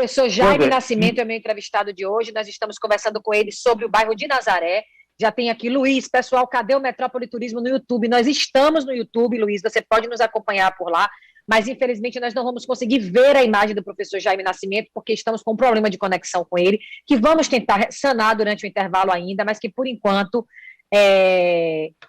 Professor Jaime Nascimento é meu entrevistado de hoje. Nós estamos conversando com ele sobre o bairro de Nazaré. Já tem aqui Luiz, pessoal, cadê o Metrópole Turismo no YouTube? Nós estamos no YouTube, Luiz, você pode nos acompanhar por lá, mas infelizmente nós não vamos conseguir ver a imagem do professor Jaime Nascimento, porque estamos com um problema de conexão com ele, que vamos tentar sanar durante o intervalo ainda, mas que por enquanto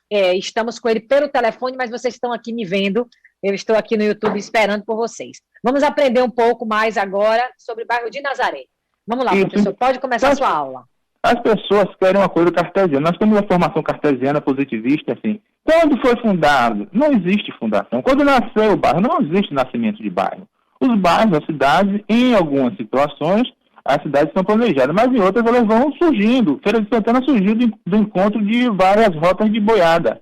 estamos com ele pelo telefone, mas vocês estão aqui me vendo, eu estou aqui no YouTube esperando por vocês. Vamos aprender um pouco mais agora sobre o bairro de Nazaré. Vamos lá, professor, pode começar a sua aula. As pessoas querem uma coisa cartesiana. Nós temos uma formação cartesiana positivista, assim. Quando foi fundado? Não existe fundação. Quando nasceu o bairro, não existe nascimento de bairro. Os bairros, as cidades, em algumas situações, as cidades são planejadas, mas em outras elas vão surgindo. Feira de Santana surgiu do encontro de várias rotas de boiada.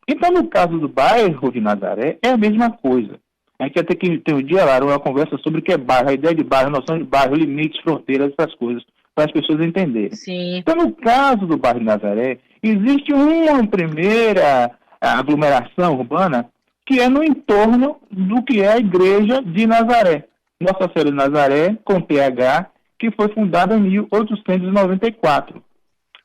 Então, no caso do bairro de Nazaré, é a mesma coisa. A gente vai ter que ter um dia lá, uma conversa sobre o que é bairro, a ideia de bairro, a noção de bairro, limites, fronteiras, essas coisas, para as pessoas entenderem. Sim. Então, no caso do bairro de Nazaré, existe uma primeira aglomeração urbana que é no entorno do que é a igreja de Nazaré. Nossa Senhora de Nazaré, com PH, que foi fundada em 1894.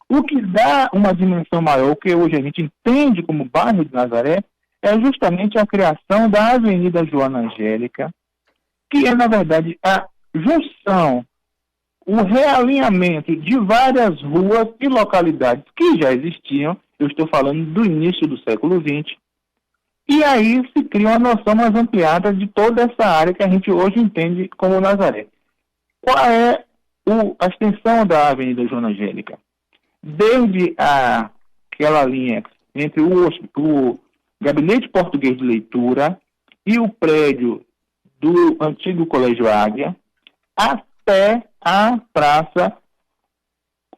O que dá uma dimensão maior, o que hoje a gente entende como bairro de Nazaré, é justamente a criação da Avenida Joana Angélica, que é, na verdade, a junção, o realinhamento de várias ruas e localidades que já existiam, eu estou falando do início do século XX, e aí se cria uma noção mais ampliada de toda essa área que a gente hoje entende como Nazaré. Qual é a extensão da Avenida Joana Angélica? Desde aquela linha entre o Gabinete Português de Leitura e o prédio do antigo Colégio Águia, até a Praça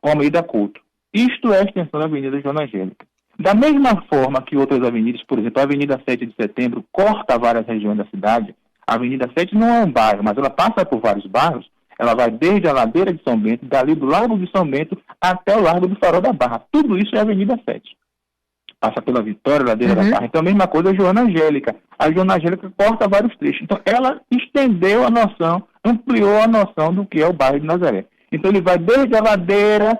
Almeida Couto. Isto é a extensão da Avenida Joana Angélica. Da mesma forma que outras avenidas, por exemplo, a Avenida 7 de Setembro corta várias regiões da cidade, a Avenida 7 não é um bairro, mas ela passa por vários bairros, ela vai desde a ladeira de São Bento, dali do Largo de São Bento até o Largo do Farol da Barra. Tudo isso é a Avenida 7. Passa pela Vitória, ladeira da Barra. Então a mesma coisa a Joana Angélica. A Joana Angélica corta vários trechos. Então ela estendeu a noção, ampliou a noção do que é o bairro de Nazaré. Então ele vai desde a ladeira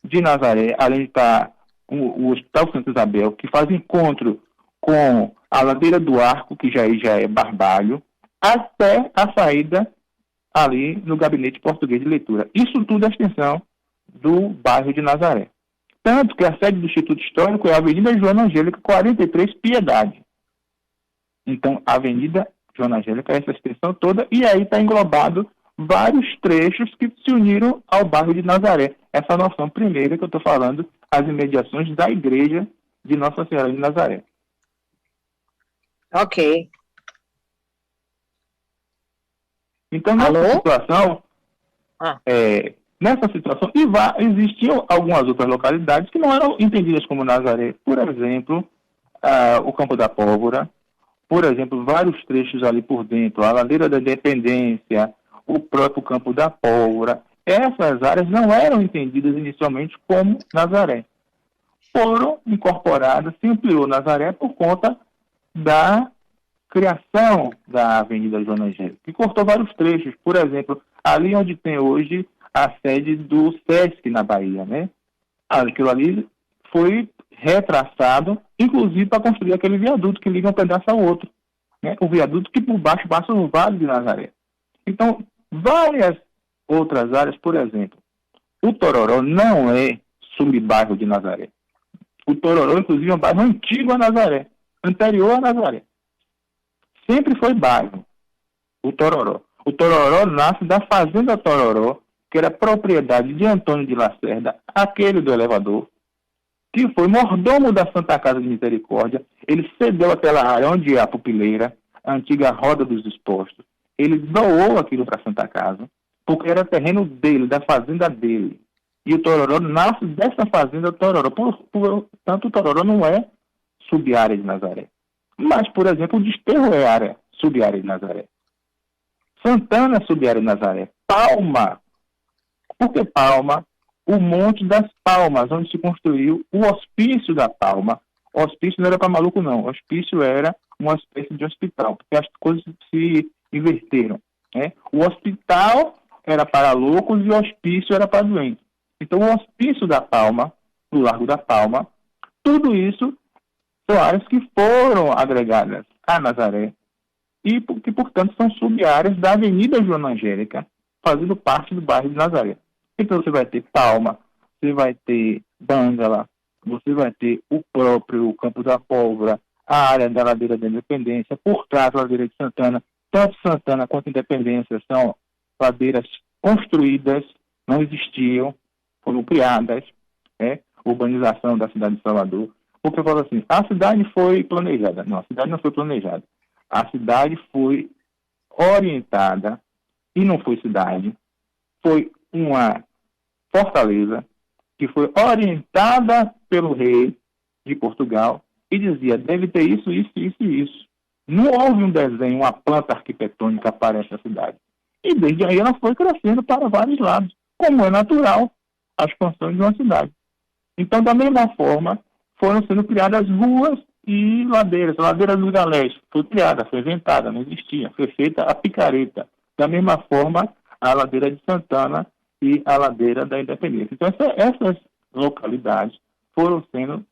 de Nazaré, além de estar o Hospital Santa Isabel, que faz encontro com a ladeira do Arco, que já é Barbalho, até a saída ali no Gabinete Português de Leitura. Isso tudo é a extensão do bairro de Nazaré. Tanto que a sede do Instituto Histórico é a Avenida Joana Angélica 43 Piedade. Então, a Avenida Joana Angélica é essa extensão toda, e aí está englobado vários trechos que se uniram ao bairro de Nazaré. Essa noção primeira que eu estou falando, as imediações da igreja de Nossa Senhora de Nazaré. Ok. Então, nessa situação, existiam algumas outras localidades que não eram entendidas como Nazaré. Por exemplo, o Campo da Pólvora, por exemplo, vários trechos ali por dentro, a Ladeira da Independência, o próprio Campo da Pólvora. Essas áreas não eram entendidas inicialmente como Nazaré. Foram incorporadas, se ampliou Nazaré por conta da criação da Avenida Joana Angélica, que cortou vários trechos. Por exemplo, ali onde tem hoje a sede do SESC na Bahia, né? Aquilo ali foi retraçado, inclusive para construir aquele viaduto que liga um pedaço ao outro, né? O viaduto que por baixo passa o Vale de Nazaré. Então, várias outras áreas, por exemplo, o Tororó não é subbairro de Nazaré. O Tororó, inclusive, é um bairro antigo a Nazaré, anterior a Nazaré. Sempre foi bairro, o Tororó. O Tororó nasce da Fazenda Tororó, que era propriedade de Antônio de Lacerda, aquele do elevador, que foi mordomo da Santa Casa de Misericórdia. Ele cedeu aquela área onde é a pupileira, a antiga Roda dos Expostos. Ele doou aquilo para a Santa Casa, porque era terreno dele, da fazenda dele. E o Tororó nasce dessa fazenda Tororó. Portanto, o Tororó não é sub-área de Nazaré. Mas, por exemplo, o Desterro é área sub-área de Nazaré. Santana é sub-área de Nazaré. Palma. Por que Palma? O Monte das Palmas, onde se construiu o Hospício da Palma. O hospício não era para maluco, não. O hospício era uma espécie de hospital, porque as coisas se inverteram, né? O hospital era para loucos e o hospício era para doentes. Então, o hospício da Palma, do Largo da Palma, tudo isso são áreas que foram agregadas a Nazaré e que, portanto, são sub-áreas da Avenida Joana Angélica, fazendo parte do bairro de Nazaré. Então, você vai ter Palma, você vai ter Bângala, você vai ter o próprio Campo da Pólvora, a área da Ladeira da Independência, por trás da Ladeira de Santana. Tanto Santana quanto Independência são ladeiras construídas, não existiam, foram criadas, urbanização da cidade de Salvador. Porque eu falo assim, a cidade foi planejada. Não, a cidade não foi planejada. A cidade foi orientada, e não foi cidade, foi uma fortaleza que foi orientada pelo rei de Portugal e dizia, deve ter isso, isso, isso e isso. Não houve um desenho, uma planta arquitetônica para essa cidade. E desde aí ela foi crescendo para vários lados, como é natural a expansão de uma cidade. Então, da mesma forma, foram sendo criadas ruas e ladeiras. A Ladeira dos Galés foi criada, foi inventada, não existia. Foi feita a picareta. Da mesma forma, a Ladeira de Santana e a Ladeira da Independência. Então, essas localidades foram sendo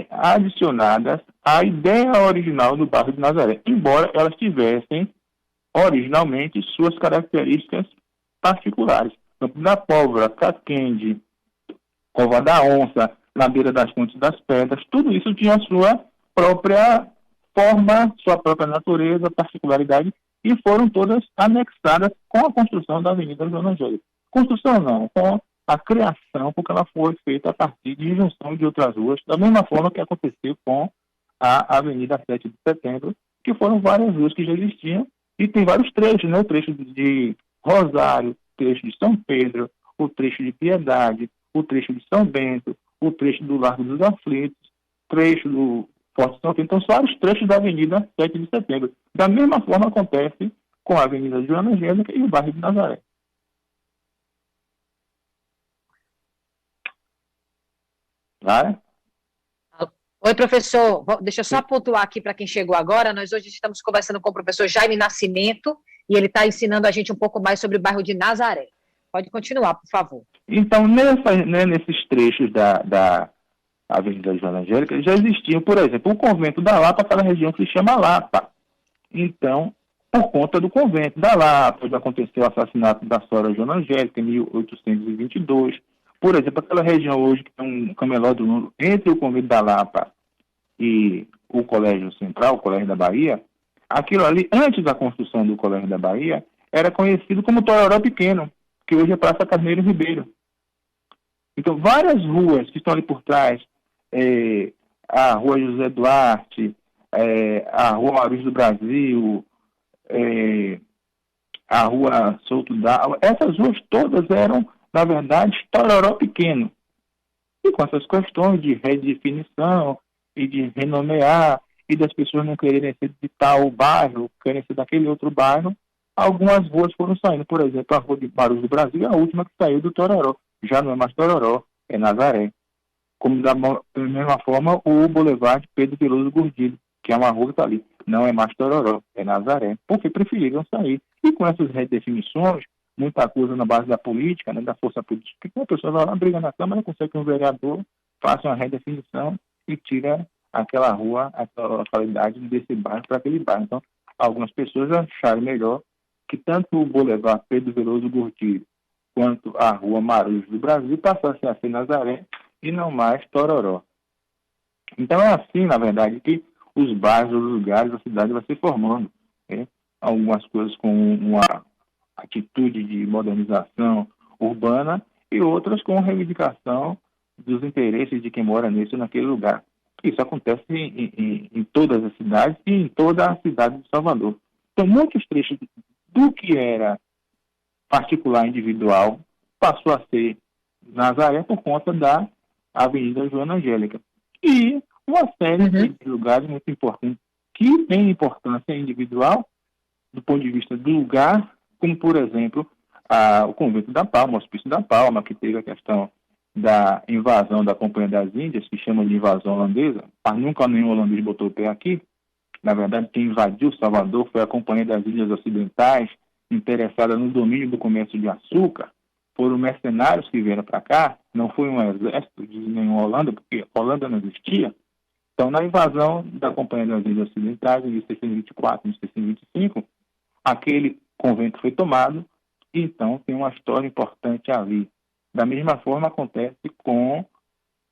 adicionadas à ideia original do bairro de Nazaré, embora elas tivessem originalmente suas características particulares. Campo da Pólvora, Caquende, Cova da Onça, Ladeira das Fontes das Pedras, tudo isso tinha a sua própria forma, sua própria natureza, particularidade, e foram todas anexadas com a construção da Avenida Joana Angélica. Construção não, com a criação, porque ela foi feita a partir de junção de outras ruas, da mesma forma que aconteceu com a Avenida 7 de Setembro, que foram várias ruas que já existiam, e tem vários trechos, né? O trecho de Rosário, o trecho de São Pedro, o trecho de Piedade, o trecho de São Bento, o trecho do Largo dos Aflitos, trecho do Forte São Pedro. Então, são vários trechos da Avenida 7 de Setembro. Da mesma forma acontece com a Avenida Joana Angélica e o bairro de Nazaré. Vai? Oi, professor. Deixa eu só pontuar aqui para quem chegou agora. Nós hoje estamos conversando com o professor Jaime Nascimento e ele está ensinando a gente um pouco mais sobre o bairro de Nazaré. Pode continuar, por favor. Então, nesses trechos da Avenida Joana Angélica, já existiam, por exemplo, o convento da Lapa, aquela região que se chama Lapa. Então, por conta do convento da Lapa, onde aconteceu o assassinato da Sora Joana Angélica em 1822. Por exemplo, aquela região hoje que tem um camelódromo entre o convento da Lapa e o Colégio Central, o Colégio da Bahia, aquilo ali, antes da construção do Colégio da Bahia, era conhecido como Tororó Pequeno, que hoje é Praça Carneiro Ribeiro. Então, várias ruas que estão ali por trás, a Rua José Duarte, a Rua Maruz do Brasil, a Rua Souto d'Água, essas ruas todas eram, na verdade, Tororó Pequeno. E com essas questões de redefinição e de renomear, e das pessoas não quererem ser de tal bairro, querem ser daquele outro bairro, algumas ruas foram saindo. Por exemplo, a Rua de Maruz do Brasil é a última que saiu do Tororó. Já não é mais Tororó, é Nazaré. Como da mesma forma, o Boulevard Pedro Veloso Gordilho, que é uma rua que está ali, não é mais Tororó, é Nazaré, porque preferiram sair. E com essas redefinições, muita coisa na base da política, né, da força política, que a pessoa vai lá, briga na Câmara, consegue que um vereador faça uma redefinição e tira aquela rua, aquela localidade desse bairro para aquele bairro. Então, algumas pessoas acharam melhor que tanto o Boulevard Pedro Veloso Gordilho quanto a Rua Maruz do Brasil passassem a ser Nazaré e não mais Tororó. Então é assim, na verdade, que os bairros, os lugares, a cidade vai se formando. Né? Algumas coisas com uma atitude de modernização urbana e outras com reivindicação dos interesses de quem mora nesse ou naquele lugar. Isso acontece em todas as cidades e em toda a cidade de Salvador. Então, muitos trechos do que era particular individual passou a ser Nazaré por conta da Avenida Joana Angélica. E uma série de lugares muito importantes que têm importância individual do ponto de vista do lugar, como, por exemplo, o Convento da Palma, o Hospício da Palma, que teve a questão da invasão da Companhia das Índias, que chama de invasão holandesa, mas nunca nenhum holandês botou o pé aqui. Na verdade, quem invadiu Salvador foi a Companhia das Índias Ocidentais, interessada no domínio do comércio de açúcar, foram mercenários que vieram para cá, não foi um exército de nenhuma Holanda, porque a Holanda não existia. Então, na invasão da Companhia das Índias Ocidentais, em 1624, em 1625, aquele convento foi tomado, e então tem uma história importante ali. Da mesma forma acontece com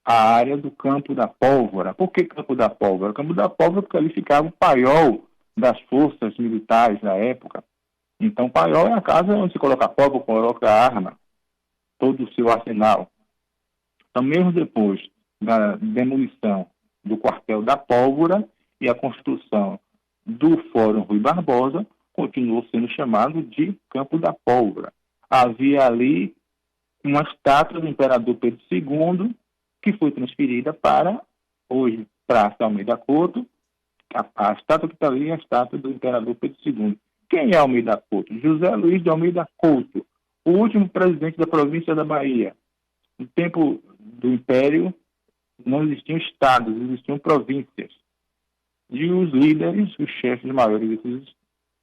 a área do Campo da Pólvora. Por que Campo da Pólvora? Campo da Pólvora porque ali ficava o paiol das forças militares da época. Então, paiol é a casa onde se coloca pólvora, coloca arma, todo o seu arsenal. Então, mesmo depois da demolição do quartel da Pólvora e a construção do Fórum Rui Barbosa, continuou sendo chamado de Campo da Pólvora. Havia ali uma estátua do imperador Pedro II, que foi transferida para, hoje, Praça Almeida Couto. A estátua que está ali é a estátua do imperador Pedro II. Quem é Almeida Couto? José Luiz de Almeida Couto, o último presidente da província da Bahia. No tempo do Império, não existiam estados, existiam províncias. E os líderes, os chefes maiores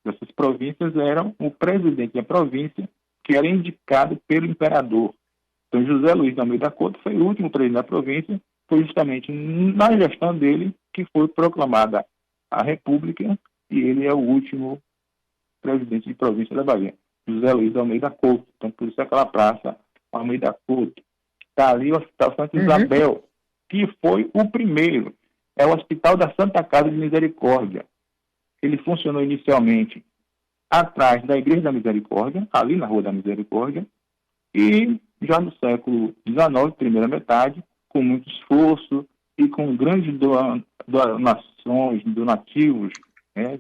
dessas províncias eram o presidente da província, que era indicado pelo imperador. Então, José Luiz de Almeida Couto foi o último presidente da província, foi justamente na gestão dele que foi proclamada a República, e ele é o último presidente de província da Bahia, José Luiz de Almeida Couto. Então, por isso aquela praça Almeida Couto. Está ali o Hospital Santa Isabel, que foi o primeiro. É o Hospital da Santa Casa de Misericórdia. Ele funcionou inicialmente atrás da Igreja da Misericórdia, ali na Rua da Misericórdia, e já no século XIX, primeira metade, com muito esforço e com grandes donações, donativos,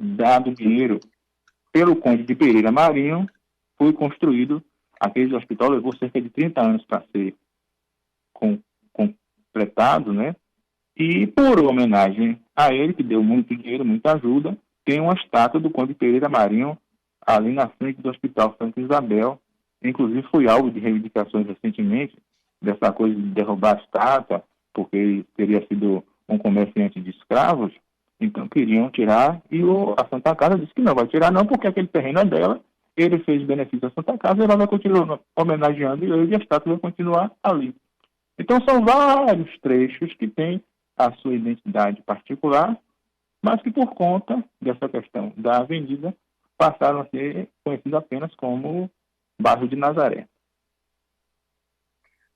dado dinheiro pelo Conde de Pereira Marinho, foi construído. Aquele hospital levou cerca de 30 anos para ser completado, né? E por homenagem a ele, que deu muito dinheiro, muita ajuda, tem uma estátua do Conde de Pereira Marinho ali na frente do Hospital Santa Isabel. Inclusive foi alvo de reivindicações recentemente, dessa coisa de derrubar a estátua, porque ele teria sido um comerciante de escravos. Então queriam tirar, e a Santa Casa disse que não vai tirar não, porque aquele terreno é dela, ele fez benefício à Santa Casa, ela vai continuar homenageando ele, e a estátua vai continuar ali. Então são vários trechos que têm a sua identidade particular, mas que por conta dessa questão da avenida passaram a ser conhecidos apenas como Bairro de Nazaré.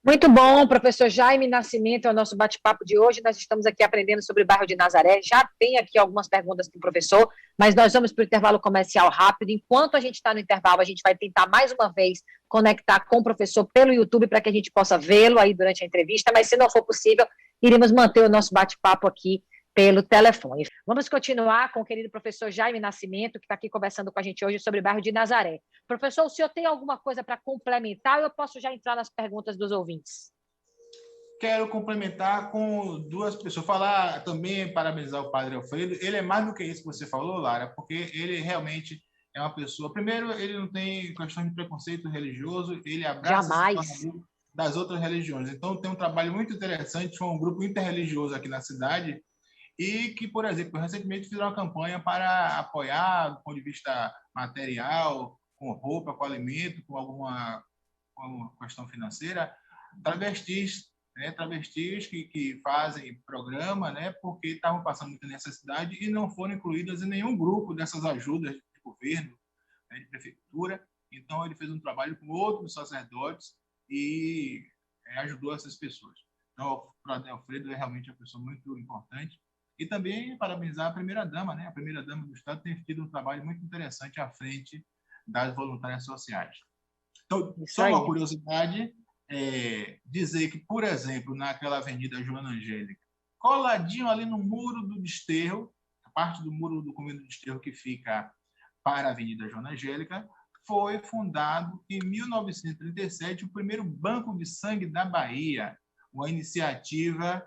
Muito bom, professor Jaime Nascimento, é o nosso bate-papo de hoje. Nós estamos aqui aprendendo sobre o bairro de Nazaré. Já tem aqui algumas perguntas para o professor, mas nós vamos para o intervalo comercial rápido. Enquanto a gente está no intervalo, a gente vai tentar mais uma vez conectar com o professor pelo YouTube para que a gente possa vê-lo aí durante a entrevista, mas se não for possível, iremos manter o nosso bate-papo aqui pelo telefone. Vamos continuar com o querido professor Jaime Nascimento, que está aqui conversando com a gente hoje sobre o bairro de Nazaré. Professor, o senhor tem alguma coisa para complementar ou eu posso já entrar nas perguntas dos ouvintes? Quero complementar com duas pessoas. Falar também, parabenizar o padre Alfredo. Ele é mais do que isso que você falou, Lara, porque ele realmente é uma pessoa... Primeiro, ele não tem questão de preconceito religioso, ele abraça das outras religiões. Então, tem um trabalho muito interessante com um grupo interreligioso aqui na cidade, e que, por exemplo, recentemente fizeram uma campanha para apoiar, do ponto de vista material, com roupa, com alimento, com alguma questão financeira, travestis, né? Travestis que fazem programa, né? Porque estavam passando muita necessidade e não foram incluídas em nenhum grupo dessas ajudas de governo, né? De prefeitura. Então, ele fez um trabalho com outros sacerdotes e ajudou essas pessoas. Então, o padre Alfredo é realmente uma pessoa muito importante. E também parabenizar a primeira-dama, né? A primeira-dama do Estado tem tido um trabalho muito interessante à frente das voluntárias sociais. Então, só uma curiosidade, dizer que, por exemplo, naquela Avenida Joana Angélica, coladinho ali no muro do Desterro, a parte do muro do convento do Desterro que fica para a Avenida Joana Angélica, foi fundado em 1937 o primeiro banco de sangue da Bahia, uma iniciativa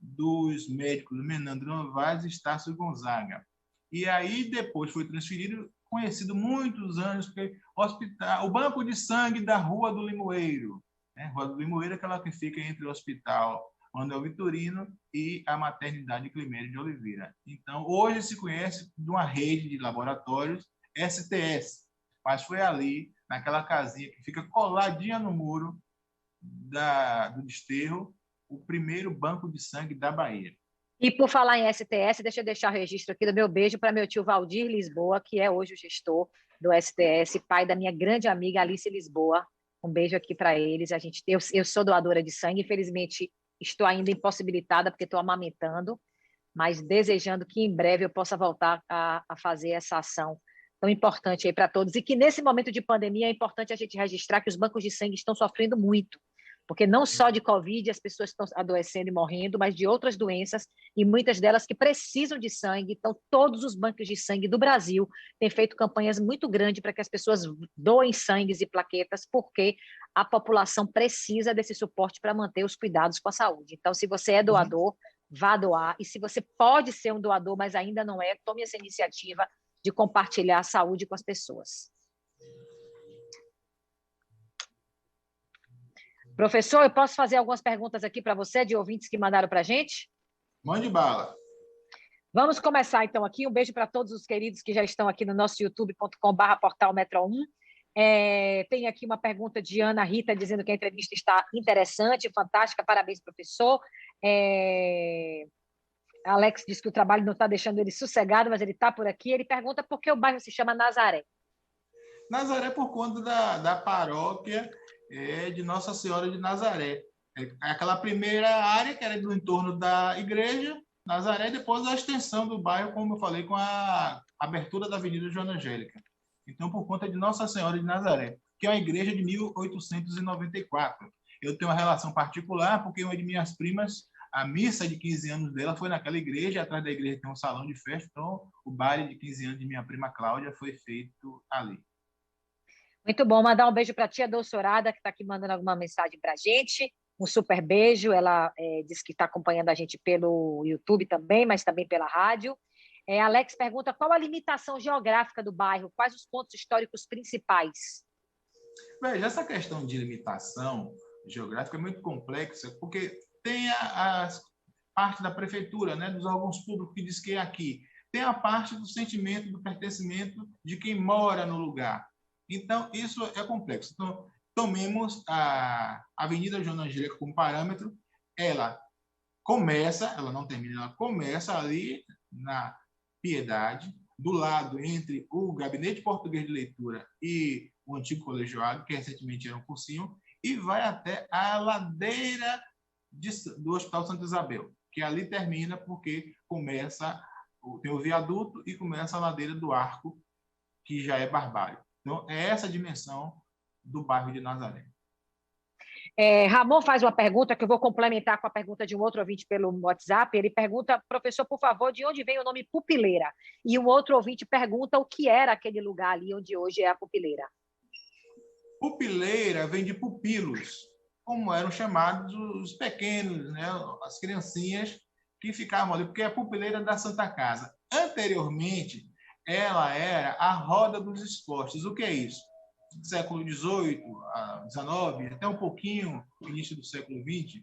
dos médicos Menandro Novaes e Estácio Gonzaga. E aí depois foi transferido, conhecido muitos anos, porque o Banco de Sangue da Rua do Limoeiro. Né? Rua do Limoeiro é aquela que fica entre o Hospital Manuel Vitorino e a Maternidade Climério de Oliveira. Então, hoje se conhece de uma rede de laboratórios, STS, mas foi ali, naquela casinha que fica coladinha no muro do desterro, o primeiro banco de sangue da Bahia. E por falar em STS, deixa eu deixar o registro aqui do meu beijo para meu tio Valdir Lisboa, que é hoje o gestor do STS, pai da minha grande amiga Alice Lisboa. Um beijo aqui para eles. Eu sou doadora de sangue, infelizmente estou ainda impossibilitada porque estou amamentando, mas desejando que em breve eu possa voltar a fazer essa ação tão importante aí para todos. E que nesse momento de pandemia é importante a gente registrar que os bancos de sangue estão sofrendo muito, porque não só de Covid as pessoas estão adoecendo e morrendo, mas de outras doenças, e muitas delas que precisam de sangue. Então, todos os bancos de sangue do Brasil têm feito campanhas muito grandes para que as pessoas doem sangues e plaquetas, porque a população precisa desse suporte para manter os cuidados com a saúde. Então, se você é doador, vá doar, e se você pode ser um doador, mas ainda não é, tome essa iniciativa de compartilhar a saúde com as pessoas. Professor, eu posso fazer algumas perguntas aqui para você, de ouvintes que mandaram para a gente? Mande bala. Vamos começar, então, aqui. Um beijo para todos os queridos que já estão aqui no nosso youtube.com/portal Metro 1. Tem aqui uma pergunta de Ana Rita, dizendo que a entrevista está interessante, fantástica, parabéns, professor. Alex diz que o trabalho não está deixando ele sossegado, mas ele está por aqui. Ele pergunta por que o bairro se chama Nazaré. Nazaré por conta da paróquia de Nossa Senhora de Nazaré. Aquela primeira área que era do entorno da igreja, Nazaré, depois a extensão do bairro, como eu falei, com a abertura da Avenida Joana Angélica. Então, por conta de Nossa Senhora de Nazaré, que é uma igreja de 1894. Eu tenho uma relação particular, porque uma de minhas primas, a missa de 15 anos dela foi naquela igreja, atrás da igreja tem um salão de festa, então o baile de 15 anos de minha prima Cláudia foi feito ali. Muito bom, mandar um beijo para a tia Douçorada, que está aqui mandando alguma mensagem para a gente. Um super beijo. Ela disse que está acompanhando a gente pelo YouTube também, mas também pela rádio. Alex pergunta qual a limitação geográfica do bairro, quais os pontos históricos principais? Veja, essa questão de limitação geográfica é muito complexa, porque tem a parte da prefeitura, né, dos órgãos públicos, que diz que é aqui. Tem a parte do sentimento do pertencimento de quem mora no lugar. Então, isso é complexo. Então, tomemos a Avenida Joana Angélica como parâmetro. Ela não termina, ela começa ali na Piedade, do lado entre o Gabinete Português de Leitura e o antigo Colégio Água, que recentemente era um cursinho, e vai até a ladeira do Hospital Santa Isabel, que ali termina porque tem o viaduto e começa a ladeira do Arco, que já é barbário. Então, é essa a dimensão do bairro de Nazaré. Ramon faz uma pergunta que eu vou complementar com a pergunta de um outro ouvinte pelo WhatsApp. Ele pergunta, professor, por favor, de onde vem o nome Pupileira? E um outro ouvinte pergunta o que era aquele lugar ali onde hoje é a Pupileira. Pupileira vem de pupilos, como eram chamados os pequenos, né, as criancinhas que ficavam ali, porque é a Pupileira da Santa Casa. Anteriormente, ela era a roda dos esportes. O que é isso? Século XVIII, XIX, até um pouquinho no início do século XX,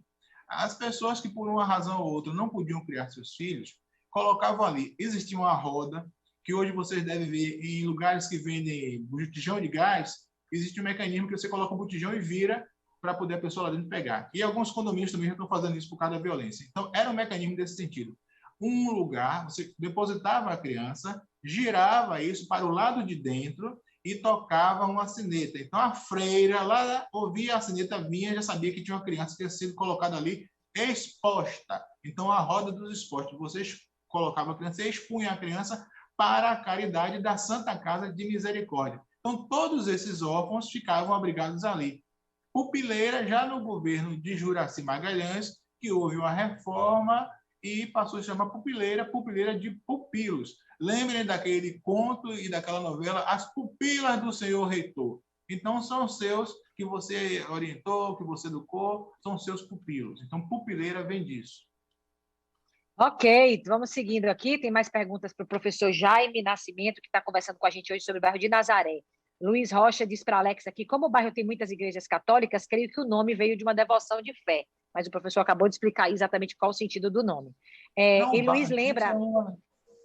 as pessoas que por uma razão ou outra não podiam criar seus filhos, colocavam ali. Existia uma roda, que hoje vocês devem ver em lugares que vendem botijão de gás, existe um mecanismo que você coloca um botijão e vira para poder a pessoa lá dentro pegar. E alguns condomínios também já estão fazendo isso por causa da violência. Então, era um mecanismo desse sentido. Um lugar, você depositava a criança, girava isso para o lado de dentro e tocava uma sineta. Então, a freira lá ouvia a sineta, vinha, já sabia que tinha uma criança que tinha sido colocada ali exposta. Então, a roda dos esportes, vocês colocavam a criança e expunham a criança para a caridade da Santa Casa de Misericórdia. Então, todos esses órfãos ficavam abrigados ali. Pupileira, já no governo de Juraci Magalhães, que houve uma reforma e passou a se chamar Pupileira, Pupileira de Pupilos. Lembrem daquele conto e daquela novela As Pupilas do Senhor Reitor. Então, são seus que você orientou, que você educou, são seus pupilos. Então, Pupileira vem disso. Ok, vamos seguindo aqui. Tem mais perguntas para o professor Jaime Nascimento, que está conversando com a gente hoje sobre o bairro de Nazaré. Luiz Rocha diz para Alex aqui, como o bairro tem muitas igrejas católicas, creio que o nome veio de uma devoção de fé. Mas o professor acabou de explicar exatamente qual o sentido do nome. E Luiz lembra...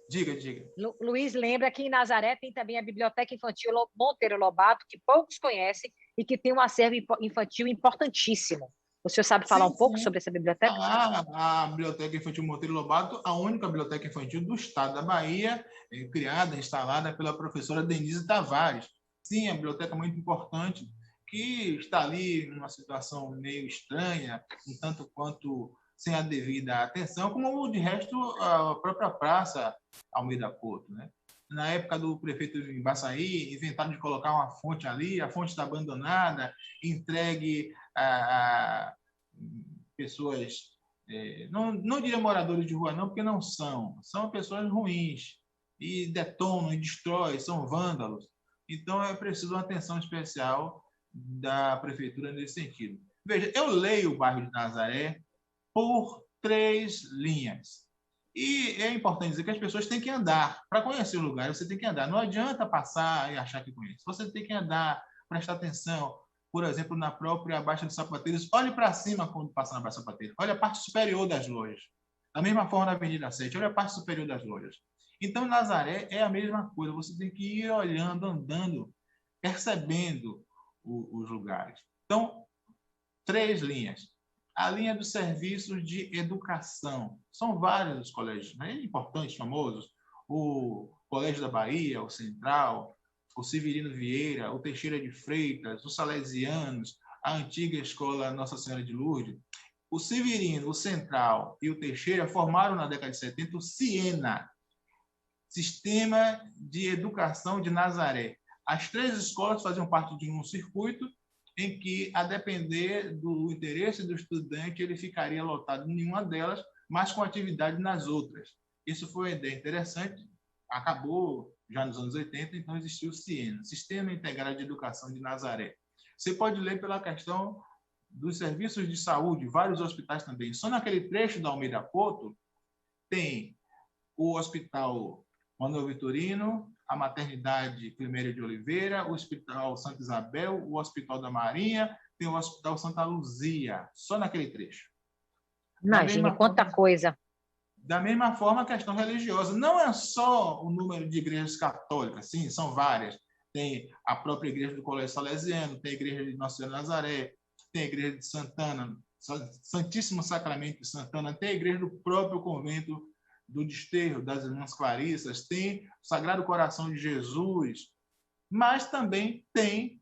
Diga, diga. Luiz lembra que em Nazaré tem também a Biblioteca Infantil Monteiro Lobato, que poucos conhecem e que tem um acervo infantil importantíssimo. O senhor sabe falar Sim, um pouco sim. sobre essa biblioteca? A Biblioteca Infantil Monteiro Lobato, a única biblioteca infantil do estado da Bahia, criada, instalada pela professora Denise Tavares. Sim, é uma biblioteca muito importante, que está ali numa situação meio estranha, um tanto quanto sem a devida atenção, como de resto a própria Praça Almeida Couto, né? Na época do prefeito de Baçaí, inventaram de colocar uma fonte ali, a fonte está abandonada, entregue a pessoas, não diria moradores de rua não, porque não são pessoas ruins, e detonam e destroem, são vândalos. Então é preciso uma atenção especial da prefeitura nesse sentido. Veja, eu leio o bairro de Nazaré por 3 linhas. E é importante dizer que as pessoas têm que andar. Para conhecer o lugar, você tem que andar. Não adianta passar e achar que conhece. Você tem que andar, prestar atenção. Por exemplo, na própria Baixa dos Sapateiros, olhe para cima quando passa na Baixa dos Sapateiros. Olha a parte superior das lojas. Da mesma forma na Avenida 7, olha a parte superior das lojas. Então, Nazaré é a mesma coisa. Você tem que ir olhando, andando, percebendo os lugares. Então, 3 linhas. A linha dos serviços de educação. São vários os colégios, né? Importantes, famosos. O Colégio da Bahia, o Central, o Severino Vieira, o Teixeira de Freitas, os Salesianos, a antiga escola Nossa Senhora de Lourdes. O Severino, o Central e o Teixeira formaram na década de 70 o Siena, Sistema de Educação de Nazaré. As 3 escolas faziam parte de um circuito em que, a depender do interesse do estudante, ele ficaria lotado em nenhuma delas, mas com atividade nas outras. Isso foi uma ideia interessante, acabou já nos anos 80, então existiu o Siena, Sistema Integrado de Educação de Nazaré. Você pode ler pela questão dos serviços de saúde, vários hospitais também. Só naquele trecho da Almeida Couto tem o Hospital Manuel Vitorino, a Maternidade Climério de Oliveira, o Hospital Santa Isabel, o Hospital da Marinha, tem o Hospital Santa Luzia, só naquele trecho. Imagine quanta coisa. Da mesma forma, a questão religiosa. Não é só o número de igrejas católicas, sim, são várias. Tem a própria igreja do Colégio Salesiano, tem a igreja de Nossa Senhora de Nazaré, tem a igreja de Santana, Santíssimo Sacramento de Santana, tem a igreja do próprio convento do Desterro, das Irmãs Clarissas, tem o Sagrado Coração de Jesus, mas também tem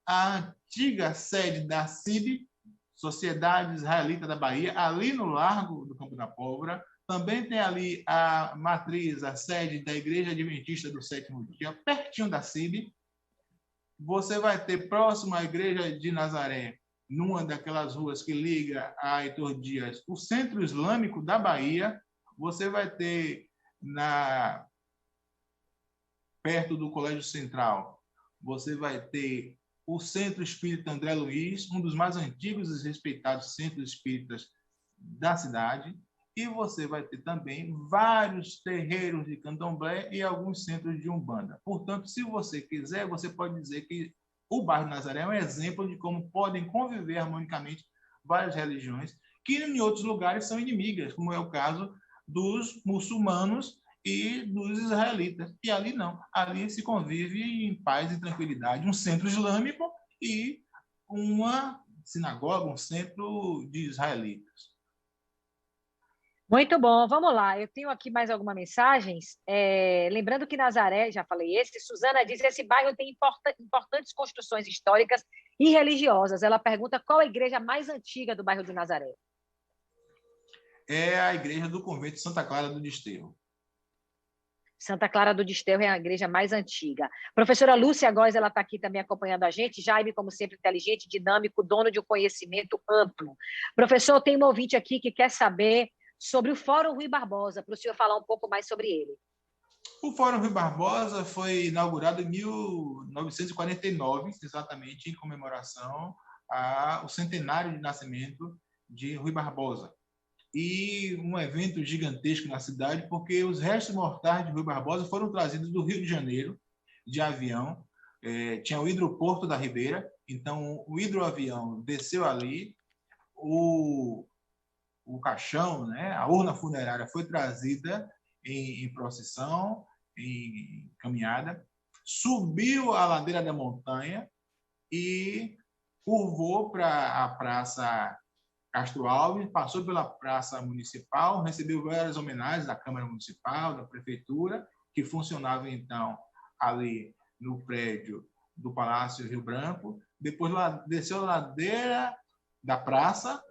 a antiga sede da CIB, Sociedade Israelita da Bahia, ali no Largo do Campo da Pólvora. Também tem ali a matriz, a sede da Igreja Adventista do Sétimo Dia, pertinho da CIB. Você vai ter próximo à Igreja de Nazaré, numa daquelas ruas que liga a Heitor Dias, o Centro Islâmico da Bahia. Você vai ter perto do Colégio Central, você vai ter o Centro Espírita André Luiz, um dos mais antigos e respeitados centros espíritas da cidade, e você vai ter também vários terreiros de candomblé e alguns centros de umbanda. Portanto, se você quiser, você pode dizer que o bairro Nazaré é um exemplo de como podem conviver harmonicamente várias religiões que em outros lugares são inimigas, como é o caso dos muçulmanos e dos israelitas. E ali não. Ali se convive em paz e tranquilidade. Um centro islâmico e uma sinagoga, um centro de israelitas. Muito bom, vamos lá. Eu tenho aqui mais algumas mensagens. Lembrando que Nazaré, já falei esse, Suzana diz que esse bairro tem importantes construções históricas e religiosas. Ela pergunta qual a igreja mais antiga do bairro de Nazaré. É a igreja do convento de Santa Clara do Desterro. Santa Clara do Desterro é a igreja mais antiga. Professora Lúcia Góes, ela está aqui também acompanhando a gente. Jaime, como sempre, inteligente, dinâmico, dono de um conhecimento amplo. Professor, tem um ouvinte aqui que quer saber sobre o Fórum Rui Barbosa, para o senhor falar um pouco mais sobre ele. O Fórum Rui Barbosa foi inaugurado em 1949, exatamente em comemoração ao centenário de nascimento de Rui Barbosa. E um evento gigantesco na cidade, porque os restos mortais de Rui Barbosa foram trazidos do Rio de Janeiro, de avião. Tinha o hidroporto da Ribeira, então o hidroavião desceu ali, o caixão, né, a urna funerária foi trazida em procissão, em caminhada, subiu a ladeira da montanha e curvou para a Praça Castro Alves, passou pela Praça Municipal, recebeu várias homenagens da Câmara Municipal, da Prefeitura, que funcionava, então, ali no prédio do Palácio Rio Branco. Depois desceu a ladeira da praça,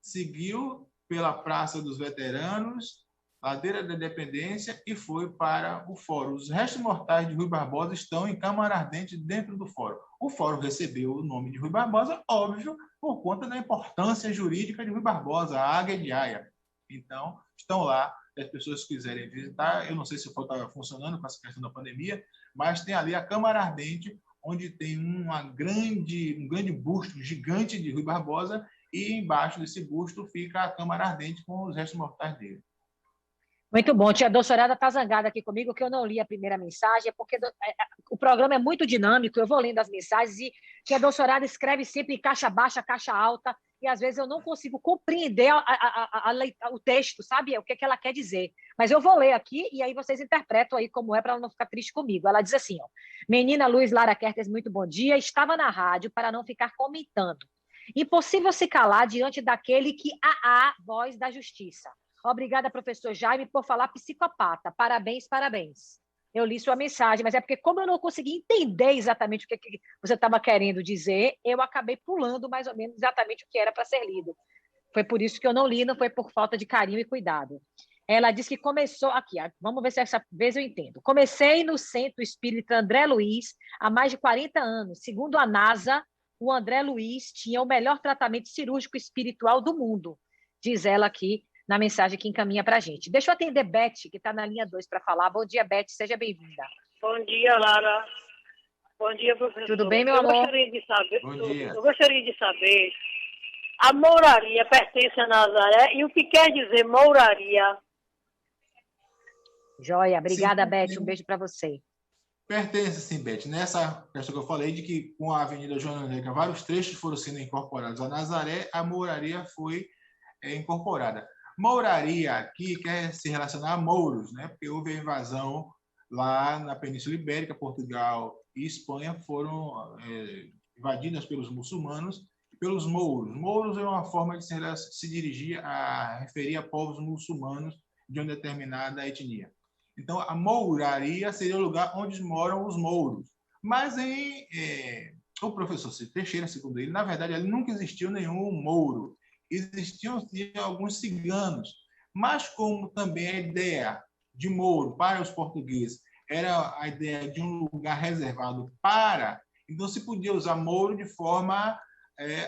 seguiu pela Praça dos Veteranos, ladeira da Independência e foi para o Fórum. Os restos mortais de Rui Barbosa estão em Câmara Ardente dentro do Fórum. O Fórum recebeu o nome de Rui Barbosa, óbvio, por conta da importância jurídica de Rui Barbosa, a Águia de Aia. Então, estão lá, se as pessoas quiserem visitar. Eu não sei se o Fórum está funcionando com essa questão da pandemia, mas tem ali a Câmara Ardente, onde tem um grande busto gigante de Rui Barbosa, e embaixo desse busto fica a Câmara Ardente com os restos mortais dele. Muito bom. Tia Dossorada está zangada aqui comigo, que eu não li a primeira mensagem, porque o programa é muito dinâmico, eu vou lendo as mensagens e Tia Dossorada escreve sempre em caixa baixa, caixa alta, e às vezes eu não consigo compreender o texto, sabe? O que ela quer dizer. Mas eu vou ler aqui e aí vocês interpretam aí como é, para ela não ficar triste comigo. Ela diz assim, ó, Menina Luiz Lara Kertes, muito bom dia. Estava na rádio para não ficar comentando. Impossível se calar diante daquele que há voz da justiça. Obrigada, professor Jaime, por falar psicopata. Parabéns, parabéns. Eu li sua mensagem, mas é porque, como eu não consegui entender exatamente o que você estava querendo dizer, eu acabei pulando mais ou menos exatamente o que era para ser lido. Foi por isso que eu não li, não foi por falta de carinho e cuidado. Ela disse que começou... Aqui, vamos ver se essa vez eu entendo. Comecei no Centro Espírita André Luiz há mais de 40 anos. Segundo a NASA, o André Luiz tinha o melhor tratamento cirúrgico espiritual do mundo, diz ela aqui, na mensagem que encaminha para a gente. Deixa eu atender Beth, que está na linha 2 para falar. Bom dia, Beth, seja bem-vinda. Bom dia, Lara. Bom dia, professor. Tudo bem, meu amor? Eu gostaria de saber, a mouraria pertence a Nazaré, e o que quer dizer mouraria? Joia, obrigada, sim, Beth, sim. Um beijo para você. Pertence, sim, Beth. Nessa questão que eu falei, de que com a Avenida Joana Negra, vários trechos foram sendo incorporados a Nazaré, a mouraria foi incorporada. Mouraria aqui quer se relacionar a mouros, né? Porque houve a invasão lá na Península Ibérica, Portugal e Espanha foram invadidas pelos muçulmanos e pelos mouros. Mouros é uma forma de se dirigir a referir a povos muçulmanos de uma determinada etnia. Então, a mouraria seria o lugar onde moram os mouros. Mas o professor Cid Teixeira, segundo ele, na verdade, ali nunca existiu nenhum mouro. Existiam alguns ciganos, mas como também a ideia de mouro para os portugueses era a ideia de um lugar reservado para, então se podia usar mouro de forma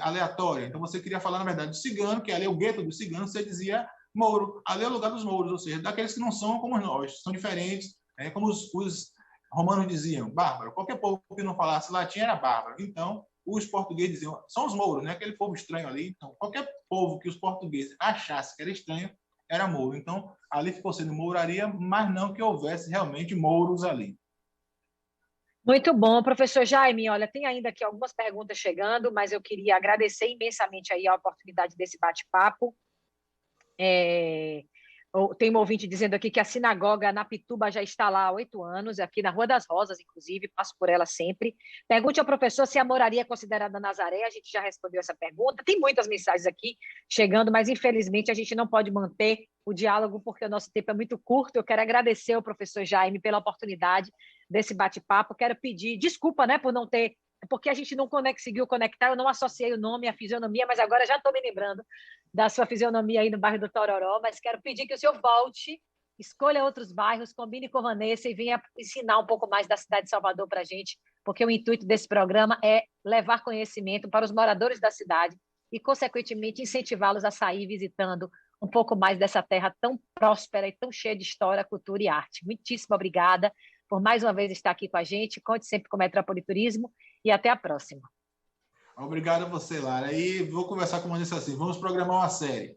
aleatória. Então você queria falar, na verdade, de cigano, que ali é o gueto dos ciganos, você dizia mouro, ali é o lugar dos mouros, ou seja, daqueles que não são como nós, são diferentes, como os romanos diziam, bárbaro. Qualquer povo que não falasse latim era bárbaro. Então, os portugueses diziam, são os mouros, né? Aquele povo estranho ali. Então, qualquer povo que os portugueses achassem que era estranho, era mouro. Então, ali ficou sendo mouraria, mas não que houvesse realmente mouros ali. Muito bom, professor Jaime. Olha, tem ainda aqui algumas perguntas chegando, mas eu queria agradecer imensamente aí a oportunidade desse bate-papo. Tem um ouvinte dizendo aqui que a sinagoga na Pituba já está lá há 8 anos, aqui na Rua das Rosas, inclusive, passo por ela sempre. Pergunte ao professor se a mouraria é considerada Nazaré, a gente já respondeu essa pergunta. Tem muitas mensagens aqui chegando, mas infelizmente a gente não pode manter o diálogo porque o nosso tempo é muito curto. Eu quero agradecer ao professor Jaime pela oportunidade desse bate-papo. Quero pedir desculpa, né, por não ter, porque a gente não conseguiu conectar, eu não associei o nome à fisionomia, mas agora já estou me lembrando da sua fisionomia aí no bairro do Tororó, mas quero pedir que o senhor volte, escolha outros bairros, combine com a Vanessa e venha ensinar um pouco mais da cidade de Salvador para a gente, porque o intuito desse programa é levar conhecimento para os moradores da cidade e, consequentemente, incentivá-los a sair visitando um pouco mais dessa terra tão próspera e tão cheia de história, cultura e arte. Muitíssimo obrigada por mais uma vez estar aqui com a gente. Conte sempre com o Metrópole Turismo e até a próxima. Obrigado a você, Lara. E vou conversar com a Vanessa assim, vamos programar uma série.